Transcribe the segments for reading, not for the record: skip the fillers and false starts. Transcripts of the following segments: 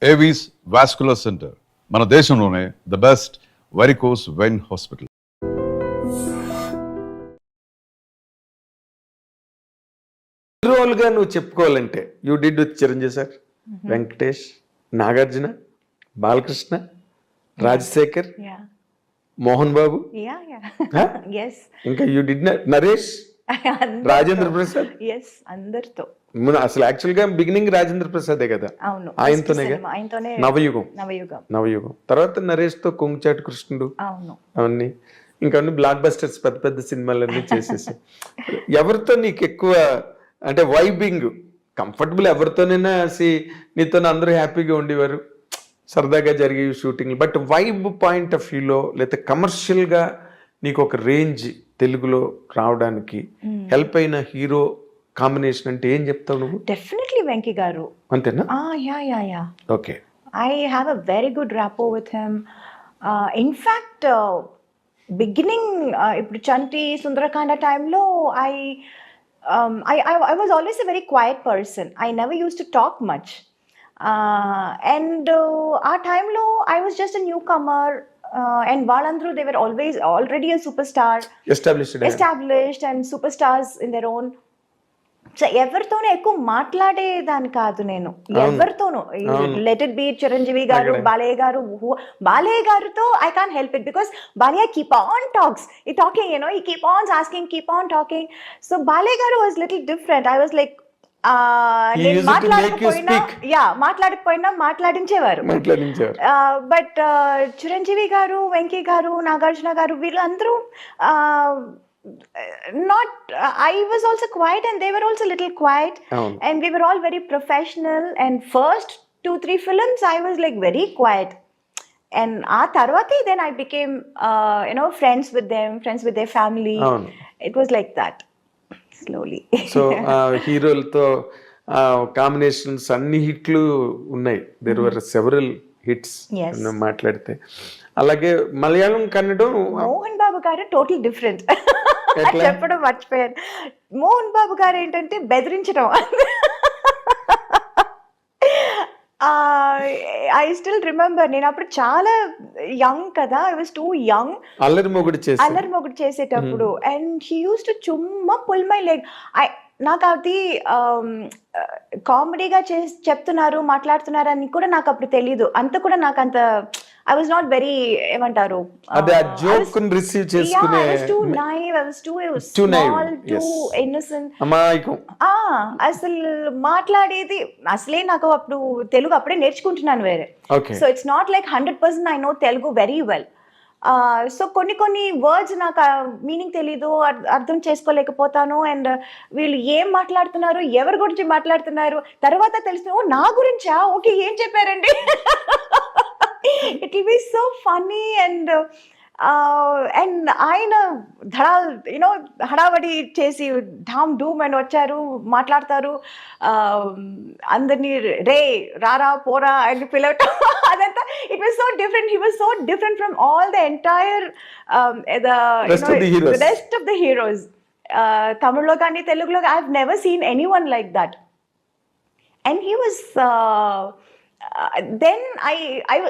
Avis vascular center, మన దేశంలోనే the best varicose vein hospital. Role గా నువ్వు చెప్పుకోవాలంటే you did with Chiranjeevi sir, Venkatesh, Nagarjuna, Balakrishna, Rajasekhar, Mohan Babu, ఇంకా యూ డిడ్ నరేష్, రాజేంద్ర ప్రసాద్, అందరితో. అసలు యాక్చువల్ గా బిగినింగ్ రాజేంద్ర ప్రసాదే కదా, ఆయనతోనే నవయుగం. తర్వాత నరేష్ తో కొంగుచాటి కృష్ణుడు, అవన్నీ ఇంకా బ్లాక్ బస్టర్స్, పెద్ద పెద్ద సినిమాలన్నీ చేసేసి. ఎవరితో నీకు ఎక్కువ అంటే వైబింగ్ కంఫర్టబుల్? ఎవరితోనైనా నీతో అందరూ హ్యాపీగా ఉండేవారు, సరదాగా జరిగే shooting. But vibe point of వ్యూలో లేదా కమర్షియల్గా నీకు ఒక రేంజ్ తెలుగులో రావడానికి హెల్ప్ అయిన హీరో కాంబినేషన్ అంటే ఏం చెప్తావు నువ్వు? డెఫినెట్లీ వెంకీ గారు. అంతేనా? Yeah. Okay. I have a very good rapport with him. In fact, beginning ఇప్పుడు చంటి సుందరకాండ టైంలో I was always a very quiet person. I never used to talk much. And ఆ టైంలో I was just a newcomer. And వాళ్ళందరూ they were already a superstar. Established and superstars in their own. So ఎవరితోనూ ఎక్కువ మాట్లాడేదాన్ని కాదు నేను, ఎవరితోనూ. Let it be Chiranjeevi గారు, బాలయ్య గారితో I can't help it because Balayya keep on talking, he keep on asking, keep on talking. So Balayya గారు was little different. I was like మాట్లాడకపోయినా మాట్లాడించేవారు. బట్ చిరంజీవి గారు, వెంకీ గారు, నాగార్జున గారు, వీళ్ళందరూ I was also quiet and they were also a little quiet. And we were all very professional, and first 2-3 films I was like very quiet, and tarvati then I became friends with them, friends with their family. It was like that slowly. So హీరోలతో combinations అన్ని హిట్లు ఉన్నాయి. there were several hits మాట్లాడితే. అలాగే మలయాళం, కన్నడం, మోహన్ బాబు గారు total different. చెప్పడం మర్చిపోయాను. మోహన్ బాబు గారు ఏంటంటే బెదిరించడం. ఐ స్టిల్ రిమెంబర్, నేను అప్పుడు చాలా యంగ్ కదా, I was two young. Allari Mogudu చేసేటప్పుడు అండ్ హీ యూస్ టు చుమ్మా పుల్ మై లెగ్. నాకు అది కామెడీగా చెప్తున్నారు, మాట్లాడుతున్నారు అని కూడా నాకు అప్పుడు తెలీదు. అంత కూడా నాకు అంత I was not very ఏమంటారు, అసలు మాట్లాడేది అసలే నాకు అప్పుడు తెలుగు అప్పుడే నేర్చుకుంటున్నాను వేరే. So it's not like 100% I know Telugu very well. So కొన్ని వర్డ్స్ నాకు మీనింగ్ తెలీదు, అర్థం చేసుకోలేకపోతాను. అండ్ వీళ్ళు ఏం మాట్లాడుతున్నారు, ఎవరి గురించి మాట్లాడుతున్నారు తర్వాత తెలుసు, నా గురించా, ఓకే ఏం చెప్పారండి. It will be so funny and ఆయన హడావడి చేసి ఢామ్ డూమ్ అని వచ్చారు, మాట్లాడతారు, అందరినీ రే రారా పోరా అని పిలవటం, అదంతా. It was so different. He was so different from all the entire the rest of the heroes. Tamil lo gaani Telugu lo I've never seen anyone like that. And he was then I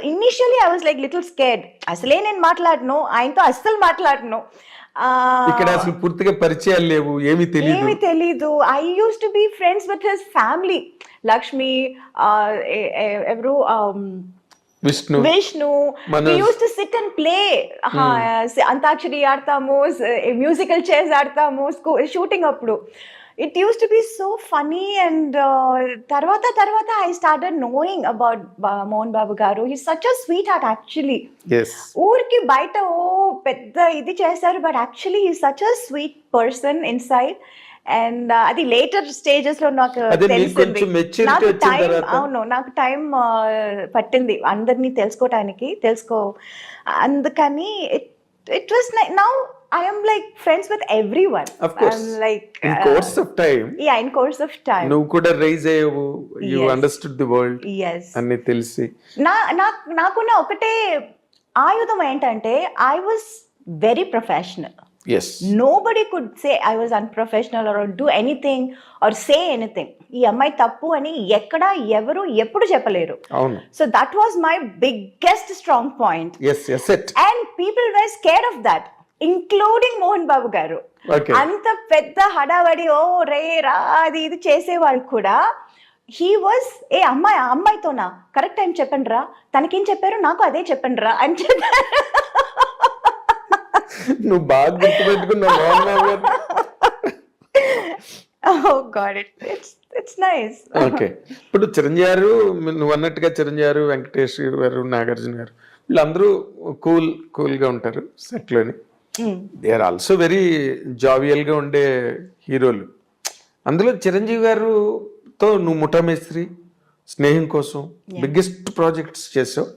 initially I was like little scared. అసలే నేను మాట్లాడను, ఆయనతో అస్సలు మాట్లాడను. ఇక్కడ అసలు పూర్తిగా పరిచయాలు లేవు, ఏమీ తెలీదు. I used to be friends with his family. Lakshmi, ఎవరు, Vishnu. We used to sit and play. Antakshari ఆడతాము, మ్యూజికల్ చైర్స్ ఆడతాము షూటింగ్ అప్పుడు. It used to be so funny. And tarvata I started knowing about Mohan Babu garu. He's such a sweetheart actually. Yes. Urki baita pedda idi chesaru, but actually he's such a sweet person inside. And adi later stages lo నాకు తెలిసింది. నాకు time పట్టింది అందరినీ తెలుసుకోవటానికి. అందుకని it was now I am like friends with everyone. Of course. I'm like in course of time. Yeah, in course of time. నువ్వు కూడా rise అయ్యావు, you understood the world. Yes. అన్ని తెలిసి నాకున్న ఒకటే ఆయుధం ఏంటంటే I was very professional. Yes nobody could say I was unprofessional or do anything or say anything. ఈ అమ్మాయి తప్పు అని ఎక్కడ ఎవరు ఎప్పుడు చెప్పలేరు. అవును. So that was my biggest strong point. Yes yes it. And people were scared of that, including Mohan Babu garu. Okay. అంత పెద్ద హడావడి ఓ రే రా అది ఇది చేసేవాళ్ళు కూడా హీ వాజ్ ఏ అమ్మాయితోనా కరెక్ట్ టైం చెప్పండి రా, తనకేం చెప్పారు నాకు అదే చెప్పండి రా అని చెప్పారు. నువ్వు బాగా గుర్తుపెట్టుకున్నావు మోహన్ బాబు గారు. Oh God, it's nice. Okay. ఇప్పుడు చిరంజీవి గారు నువ్వు అన్నట్టుగా చిరంజీవి గారు, వెంకటేష్ గారు, నాగార్జున గారు వీళ్ళందరూ కూల్గా ఉంటారు సెట్లోని. దే ఆర్ ఆల్సో వెరీ జావియల్గా ఉండే హీరోలు. అందులో చిరంజీవి గారుతో నువ్వు ముఠామేస్త్రి, స్నేహం కోసం బిగ్గెస్ట్ ప్రాజెక్ట్స్ చేసావు.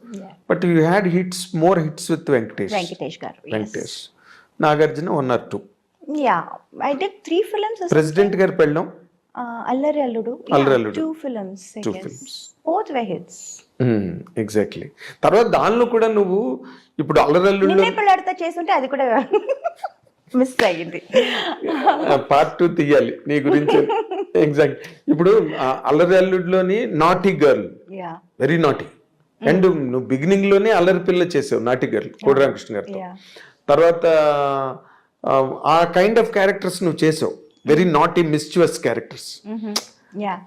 But you had more hits with Venkatesh garu. Venkatesh, Nagarjuna 1 or 2. Yeah, I did 3 films. President garu Pellam, అల్లరి అల్లుడు. అల్లరి అల్లుడు. 2 films. I 2 guess. films. Both were hits. Exactly. తర్వాత దానిలో కూడా నువ్వు ఇప్పుడు అల్లరల్లుడు నిన్నే పెళ్ళాడితే చేస్తుంటే అది కూడా మిస్ అయ్యింది. పార్ట్ 2 తీయాలి నీ గురించి. ఎగ్జాక్ట్. ఇప్పుడు అల్లరి అల్లుడిలోని naughty girl, Yeah. Very naughty. And నువ్వు బిగినింగ్ లోనే అల్లరి పిల్ల చేసావు నాటీ గర్ల్ కోడి రామకృష్ణ గారితో. Yeah. తర్వాత ఆ కైండ్ ఆఫ్ క్యారెక్టర్స్ నువ్వు చేసావు, very naughty mischievous characters. Yeah.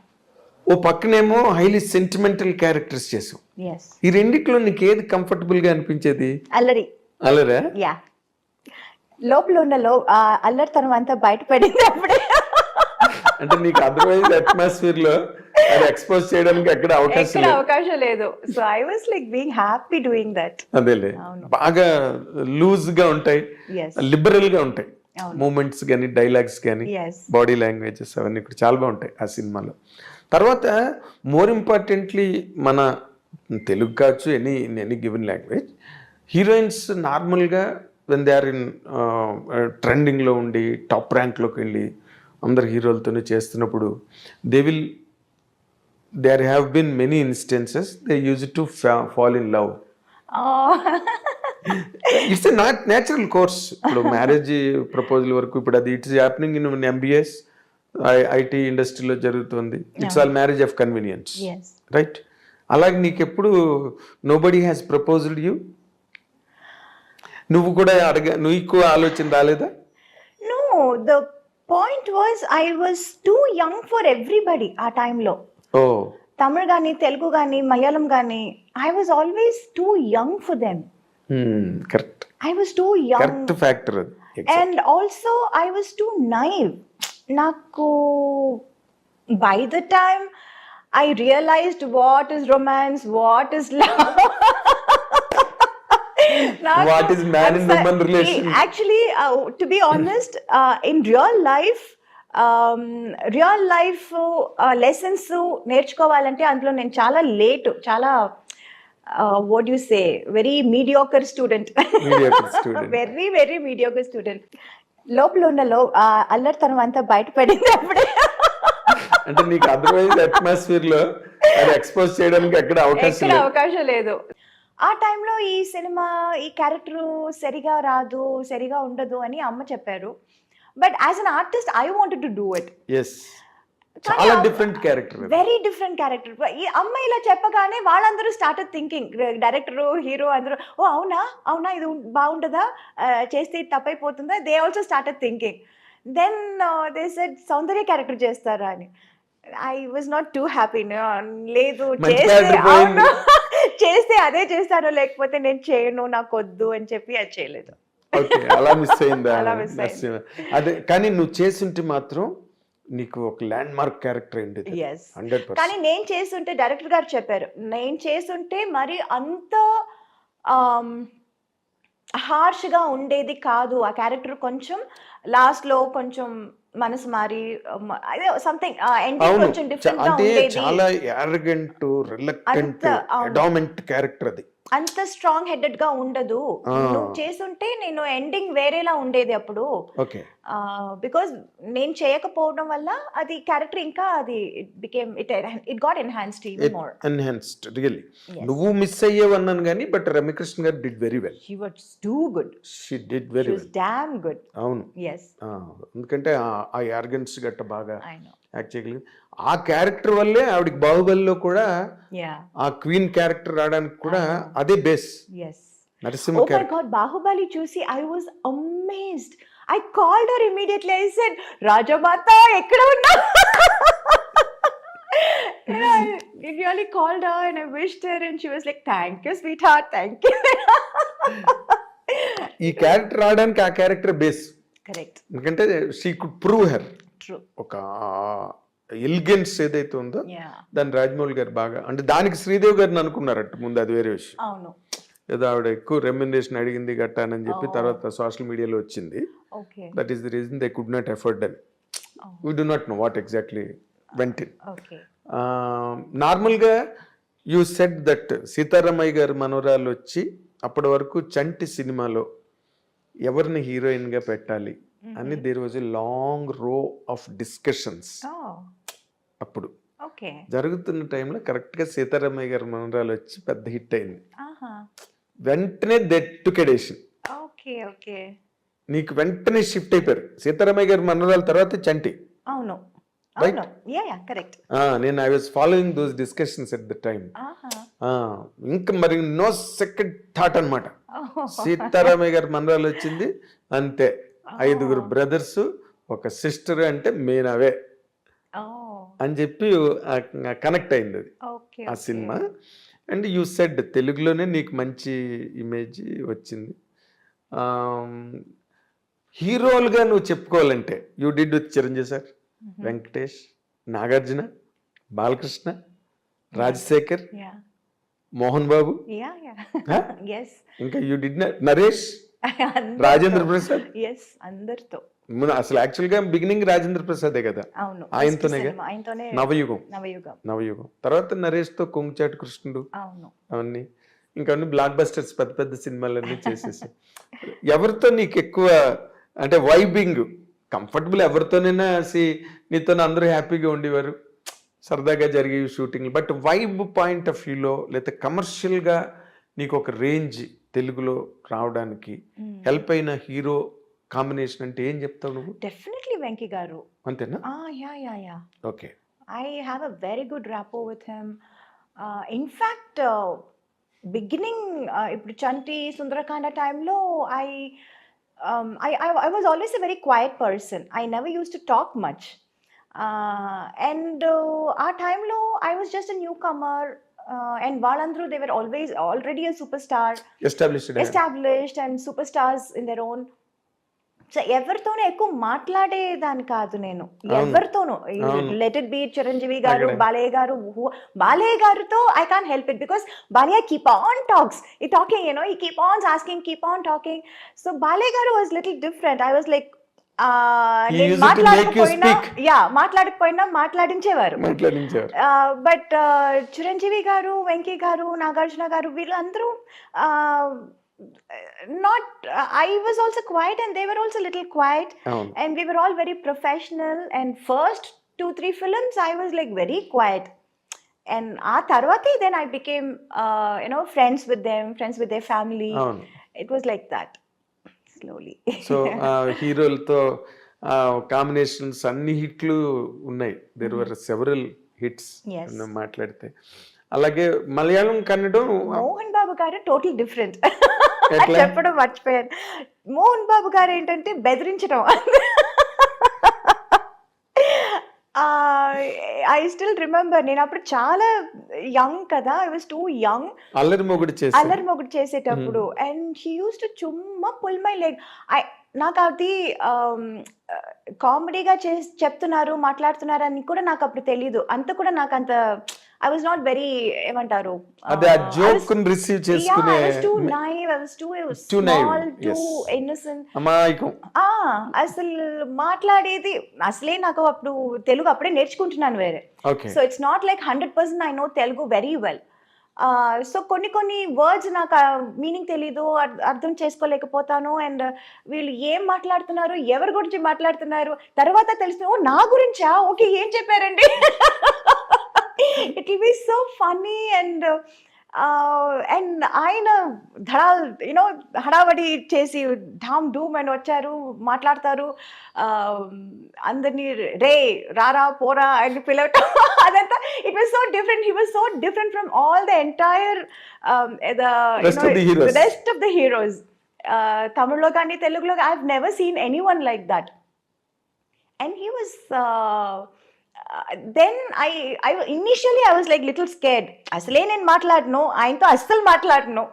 ఓ పక్కనేమో హైలీ సెంటిమెంటల్ క్యారెక్టర్స్ చేసావు. Yes. ఈ రెండిట్లో నీకు ఏది కంఫర్టబుల్ గా అనిపించేది? అల్లరి. అల్లరా? యా, లోపల ఉన్న అల్లరితనం అంతా బయటపడింది అప్పుడే. అంటే నీకు అదర్వైజ్ అట్మాస్ఫియర్ లో అది ఎక్స్పోజ్ చేయడానికి ఎక్కడ అవకాశం లేదు. So I was like being happy doing that. అదేలే, బాగా లూజ్ గా ఉంటాయి, Yes. లిబరల్ గా ఉంటాయి మూమెంట్స్ కానీ, డైలాగ్స్ కానీ, Yes. బాడీ లాంగ్వేజెస్ అవన్నీ కూడా చాలా బాగుంటాయి ఆ సినిమాలో. తర్వాత మోర్ ఇంపార్టెంట్లీ మన తెలుగు కావచ్చు, ఎనీ గివెన్ లాంగ్వేజ్, హీరోయిన్స్ నార్మల్గా వెన్ దే ఆర్ ఇన్ ట్రెండింగ్లో ఉండి టాప్ ర్యాంక్లోకి వెళ్ళి అందరు హీరోలతోనే చేస్తున్నప్పుడు there have been many instances they used to fall in love. It's a natural course. ఇప్పుడు మ్యారేజ్ ప్రపోజల్ వరకు ఇప్పుడు అది it's happening in MBS IT ఇండస్ట్రీలో జరుగుతుంది. It's all marriage of convenience, right? అలాగే నీకెప్పుడు నోబడీ హ్యాస్ ప్రపోజ్డ్ యూ? నువ్వు కూడా నువ్వు ఎక్కువ ఆలోచన రాలేదా? No, the point was I was too young for everybody ఆ టైంలో. తమిళ్ కానీ, తెలుగు కానీ, మలయాళం కానీ, I was always too young for them. Correct. I was too young. Correct factor అది. And also I was too naive. నాకు by the time I realized what is romance, what is love. What is man and woman relation? Actually, to be honest, in real life lessons నేర్చుకోవాలంటే అందులో నేను చాలా late, చాలా what you say very mediocre student. Very very mediocre student. లోపల ఉన్న అల్లరితనం అంతా బయటపడింది అప్పుడే. అంటే నీకు అదర్వైజ్ అట్మాస్ఫియర్ లో అది ఎక్స్పోజ్ చేయడానికి ఎక్కడ అవకాశం లేదు. ఆ టైంలో ఈ సినిమా, ఈ క్యారెక్టర్ సరిగా రాదు, సరిగా ఉండదు అని అమ్మ చెప్పారు. But as an artist I wanted to do it. చాలా different character, very different character. ఈ అమ్మ ఇలా చెప్పగానే వాళ్ళందరూ స్టార్టెడ్ థింకింగ్, డైరెక్టర్, హీరో అందరూ, ఓ అవునా ఇది బాగుంటుందా, చేస్తే తప్పైపోతుందా, they also started thinking. Then they said Soundarya character చేస్తారా అని. I was not too happy. లేదు, చేస్తే అదే చేస్తాను, లేకపోతే నేను చేయను, నాకు వద్దు అని చెప్పి అది చేయలేదు. అలా మిస్ అయిందా? అదే, కానీ నువ్వు చేస్తుంటే మాత్రం నీకు ఒక ల్యాండ్ మార్క్ క్యారెక్టర్ అయింది. 100%. కానీ నేను చేస్తుంటే డైరెక్టర్ గారు చెప్పారు, నేను చేస్తుంటే మరి అంత హార్ష్ గా ఉండేది కాదు ఆ క్యారెక్టర్. కొంచెం లాస్ట్ లో కొంచెం మనసు మారి అదే సంథింగ్ ఎండింగ్ కొంచెం డిఫరెంట్ గా ఉండేది. చాలా యారగెంట్, రిలక్టెంట్, అడామెంట్ క్యారెక్టర్ అది. అంత స్ట్రాంగ్ హెడెడ్ గా ఉండదు. నువ్వు చేసుంటే నేను ఎండింగ్ వేరేలా ఉండేది అప్పుడు. ఓకే. బికాస్ నేను చేయకపోవడం వల్ల అది క్యారెక్టర్ ఇంకా అది it got enhanced even more. Enhanced really. నువ్వు మిస్ అయ్యేవు అన్నాను కానీ బట్ రమ్యకృష్ణ గారు did very well. She was too good. She did very well. Damn good. అవును. yes. ఎందుకంటే ఆ యార్గన్స్ గట్ట బాగా I know. యాక్ట్ చేయగలిగింది. ఆ క్యారెక్టర్ వల్లే ఆవిడకి బాహుబలిలో కూడా Yeah. ఆ క్వీన్ క్యారెక్టర్ రావడానికి కూడా అదే base. Yes. Narasimha Oh my character. God, Bahubali చూసి I was amazed. I called her immediately. I said, Rajamata, ఎక్కడ ఉన్నా? I really called her and I wished her and she was like, thank you, sweetheart, thank you. ఈ character రావడానికి ఆ character base. Correct. ఎందుకంటే she could prove her. True. ఒక elegance ఏదైతే ఉందో Yeah. దాన్ని రాజమౌళి గారు బాగా, అంటే దానికి శ్రీదేవి గారిని అనుకున్నారట ముందు, అది వేరే విషయం. అవును. ఏదో ఆవిడ ఎక్కువ రెమ్యునరేషన్ అడిగింది గట్టానని చెప్పి తర్వాత సోషల్ మీడియాలో వచ్చింది. Okay. That is the reason they could not afford అని. We do not know what exactly went in. Okay. నార్మల్గా యూ సెడ్ దట్ సీతారామయ్య గారి మనవరాలు వచ్చి అప్పటి వరకు చంటి సినిమాలో ఎవరిని హీరోయిన్గా పెట్టాలి అని దేర్ వాజ్ ఎ లాంగ్ రో ఆఫ్ డిస్కషన్స్. Oh. అప్పుడు Okay. జరుగుతున్న టైంలో కరెక్ట్గా సీతారామయ్య గారి మనవరాలు వచ్చి పెద్ద హిట్ అయింది. Aha. వెంటనే దెట్టుకెడేషన్ Okay, okay. నీకు వెంటనే షిఫ్ట్ అయిపోయారు. సీతారామయ్య గారి మనవరాల తర్వాత చంటి. అవును. Right? అవును. Yeah, yeah, correct. నేను I was following those discussions at the time. Aha. ఇంకా మరి నో సెకండ్ థాట్ అనమాట. Oh. సీతారామయ్య గారి మనరాలు వచ్చింది అంతే. 5 బ్రదర్స్ ఒక సిస్టర్ అంటే మెయిన్ అవే Oh. అని చెప్పి కనెక్ట్ అయింది అది Okay. ఆ సినిమా. అండ్ యూ సెడ్ తెలుగులోనే నీకు మంచి ఇమేజ్ వచ్చింది. హీరోలుగా నువ్వు చెప్పుకోవాలంటే you did with Chiranjeevi sir, Venkatesh, Nagarjuna, Balakrishna, Rajasekhar, Yeah. Mohan Babu, Yeah, yeah. Huh? Yes. ఇంకా యూ డిడ్ నరేష్, అందరితో. రాజేంద్ర ప్రసాద్. Yes, అందరితో. అసలు యాక్చువల్ గా బిగినింగ్ రాజేంద్ర ప్రసాదే కదా. అవును. ఆయనతోనేగా? ఆయనతోనే నవయుగం. నవయుగం. తర్వాత నరేష్ తో కొంగుచాటు కృష్ణుడు అవును. అవన్నీ ఇంకా అన్ని బ్లాక్ బస్టర్స్ పెద్ద పెద్ద సినిమాలన్నీ చేసేసి. ఎవరితో నీకు ఎక్కువ అంటే వైబింగ్ కంఫర్టబుల్? ఎవరితోనైనా నీతో అందరూ హ్యాపీగా ఉండేవారు, సరదాగా జరిగే shooting. But vibe point of వ్యూలో లేదా కమర్షియల్గా నీకు ఒక రేంజ్ తెలుగులో రావడానికి హెల్ప్ అయిన హీరో కాంబినేషన్ అంటే ఏం చెప్తావు నువ్వు? డెఫినెట్లీ వెంకీ గారు. అంతేనా? Yeah. Okay. I have a very good rapport with him. In fact, beginning ఇప్పుడు చంటి సుందరకాండ టైంలో I was always a very quiet person. I never used to talk much. And ఆ టైంలో I was just a newcomer. And వాళ్ళందరూ they were already a superstar, established and superstars in their own. So ఎవరితోనూ ఎక్కువ మాట్లాడేదాన్ని కాదు నేను, ఎవరితోనూ. Let it be Chiranjeevi గారు, బాలయ్య గారితో I can't help it because Balayya keep on talks, ఈ టాకింగ్ ఈ keep on asking, keep on talking. So Balayya గారు was little different. I was like మాట్లాడకపోయినా మాట్లాడించేవారు. బట్ చిరంజీవి గారు, వెంకీ గారు, నాగార్జున గారు వీళ్ళందరూ not I was also quiet and they were also a little quiet. And we were all very professional, and first 2-3 films I was like very quiet, and aa tarvati then I became friends with them, friends with their family. It was like that slowly. So హీరోలతో combinations అన్ని హిట్లు ఉన్నాయి. There were several hits మాట్లాడితే. అలాగే మలయాళం, కన్నడం. మోహన్ బాబు గారు total different. చెప్పడం మర్చిపోయాను. మోహన్ బాబు గారు ఏంటంటే బెదిరించడం. ఐ స్టిల్ రిమెంబర్, నేను అప్పుడు చాలా యంగ్ కదా, I was two young. Allari Mogudu చేసేటప్పుడు అండ్ హీ యూస్ టు చుమ్మా పుల్ మై లెగ్. నాకు అది కామెడీగా చెప్తున్నారు, మాట్లాడుతున్నారు అని కూడా నాకు అప్పుడు తెలీదు. అంత కూడా నాకు అంత I was not very ఏమంటారు, అదే ఆ జోక్ ని రిసీవ్ చేసుకునే. I was too naive, I was too small, too innocent. అమాయకం. అసలు మాట్లాడేది అసలే నాకు అప్పుడు తెలుగు అప్పుడే నేర్చుకుంటున్నాను వేరే. So it's not like 100% I know Telugu very well. So కొన్ని కొన్ని వర్డ్స్ నాకు మీనింగ్ తెలీదు, అర్థం చేసుకోలేకపోతాను. అండ్ వీళ్ళు ఏం మాట్లాడుతున్నారు, ఎవరి గురించి మాట్లాడుతున్నారు, తర్వాత తెలిసిన ఓ నా గురించా, ఓకే ఏం చెప్పారండి. It will be so funny. And ఆయన యూనో హడావడి చేసి ఢామ్ డూమ్ అని వచ్చారు, మాట్లాడతారు, అందరినీ రే రారా పోరా అని పిలవటం. అదంతా it was so different. He was so different from all the entire rest of the heroes. తమిళ్లో కానీ తెలుగులో I have never seen any one like that. And he was then I initially I was like little scared. అసలే నేను మాట్లాడను, ఆయనతో అస్సలు మాట్లాడను.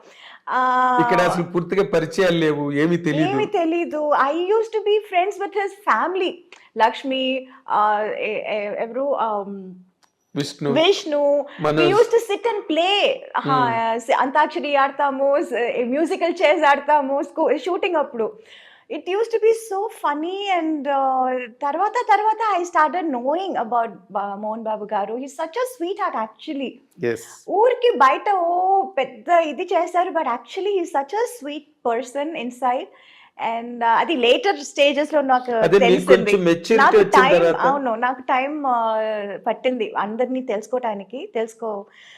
ఇక్కడ అసలు పూర్తిగా పరిచయాలు లేవు, ఏమీ ఏమీ తెలీదు. I use to be friends with his family, Lakshmi, ఎవరు Vishnu, we used to sit and play. Antakshari ఆడతాము, మ్యూజికల్ చైర్స్ ఆడతాము షూటింగ్ అప్పుడు. It used to be so funny. And తర్వాత I started knowing about Mohan Babu garu. He's such a sweetheart actually. Yes. ఊరికి బయట ఓ పెద్ద ఇది చేస్తారు, but actually he such a sweet person inside. And అది later stages లో నాకు తెలిసింది. నాకు టైం, అవును నాకు టైం పట్టింది అందరినీ తెలుసుకోవటానికి.